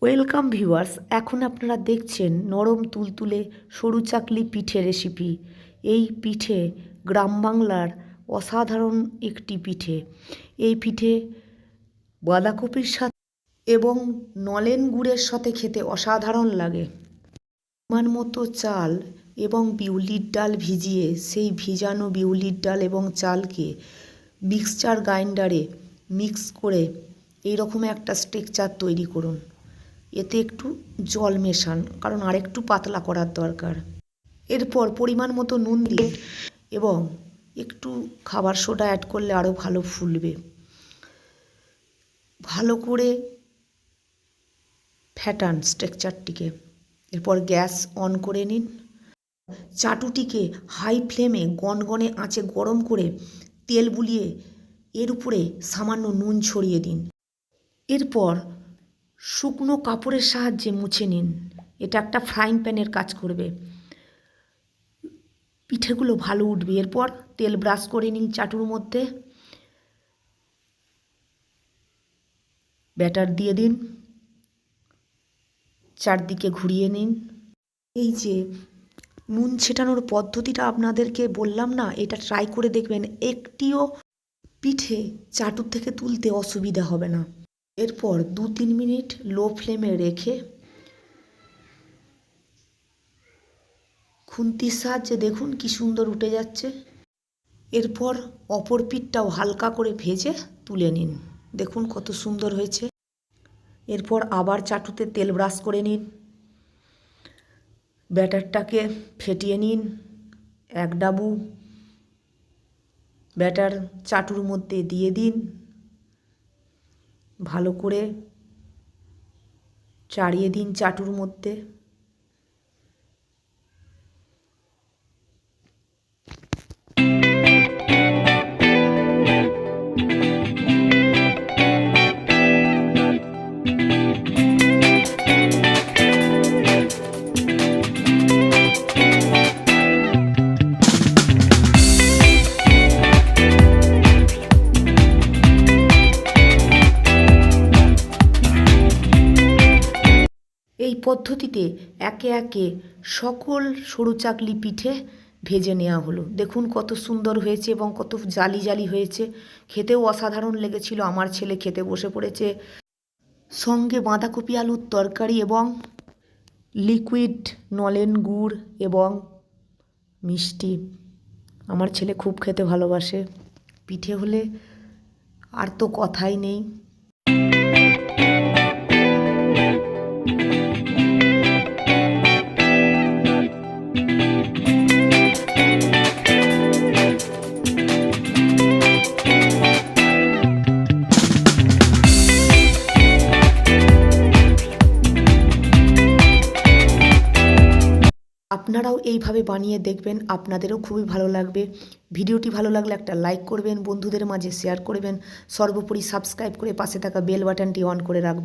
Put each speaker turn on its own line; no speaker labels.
Welcome viewers, এখন আপনারা দেখছেন নরম তুলতুলে সরু চাকলি পিঠে রেসিপি। এই পিঠে গ্রাম বাংলার অসাধারণ একটি পিঠে। এই পিঠে বাঁধাকপির সাথে এবং নলেন গুড়ের সাথে খেতে অসাধারণ লাগে। পরিমাণ মতো চাল এবং বিউলির ডাল ভিজিয়ে সেই ভিজানো বিউলির ডাল এবং চালকে মিক্সচার গ্রাইন্ডারে মিক্স করে এইরকম একটা স্ট্রাকচার তৈরি করুন। এতে একটু জল মেশান, কারণ আরেকটু পাতলা করার দরকার। এরপর পরিমাণ মতো নুন দিন এবং একটু খাবার সোডা অ্যাড করলে আরও ভালো ফুলবে। ভালো করে ফ্যাটান স্ট্রাকচারটিকে। এরপর গ্যাস অন করে নিন। চাটুটিকে হাই ফ্লেমে গনগনে আঁচে গরম করে তেল বুলিয়ে এর উপরে সামান্য নুন ছড়িয়ে দিন। এরপর শুকনো কাপড়ের সাহায্যে মুছে নিন। এটা একটা ফ্রাইং প্যানের কাজ করবে, পিঠেগুলো ভালো উঠবে। এরপর তেল ব্রাশ করে নিন চাটুর মধ্যে, ব্যাটার দিয়ে দিন, চারদিকে ঘুরিয়ে নিন। এই যে নুন ছেটানোর পদ্ধতিটা আপনাদেরকে বললাম না, এটা ট্রাই করে দেখবেন, একটিও পিঠে চাটুর থেকে তুলতে অসুবিধা হবে না। এরপর 2-3 মিনিট লো ফ্লেমে রেখে খুন্তির সাহায্যে দেখুন কি সুন্দর উঠে যাচ্ছে। এরপর অপর পিঠটাও হালকা করে ভেজে তুলে নিন। দেখুন কত সুন্দর হয়েছে। এরপর আবার চাটুতে তেল ব্রাশ করে নিন, ব্যাটারটাকে ফেটিয়ে নিন। এক ডাবু ব্যাটার চাটুর মধ্যে দিয়ে দিন, ভালো করে চাড়িয়ে দিন চাটুর মধ্যে। এই পদ্ধতিতে একে একে সকল সরু চাকলি পিঠে ভেজে নেওয়া হলো। দেখুন কত সুন্দর হয়েছে এবং কত জালি জালি হয়েছে। খেতেও অসাধারণ লেগেছিল। আমার ছেলে খেতে বসে পড়েছে। সঙ্গে বাঁধাকপি আলুর তরকারি এবং লিকুইড নলেন গুড় এবং মিষ্টি। আমার ছেলে খুব খেতে ভালোবাসে। পিঠে হলে আর তো কথাই নেই। আপনারাও এইভাবে বানিয়ে দেখবেন, আপনাদেরও খুবই ভালো লাগবে। ভিডিওটি ভালো লাগলে একটা লাইক করবেন, বন্ধুদের মাঝে শেয়ার করবেন, সর্বোপরি সাবস্ক্রাইব করে পাশে থাকা বেল বাটনটি অন করে রাখবেন।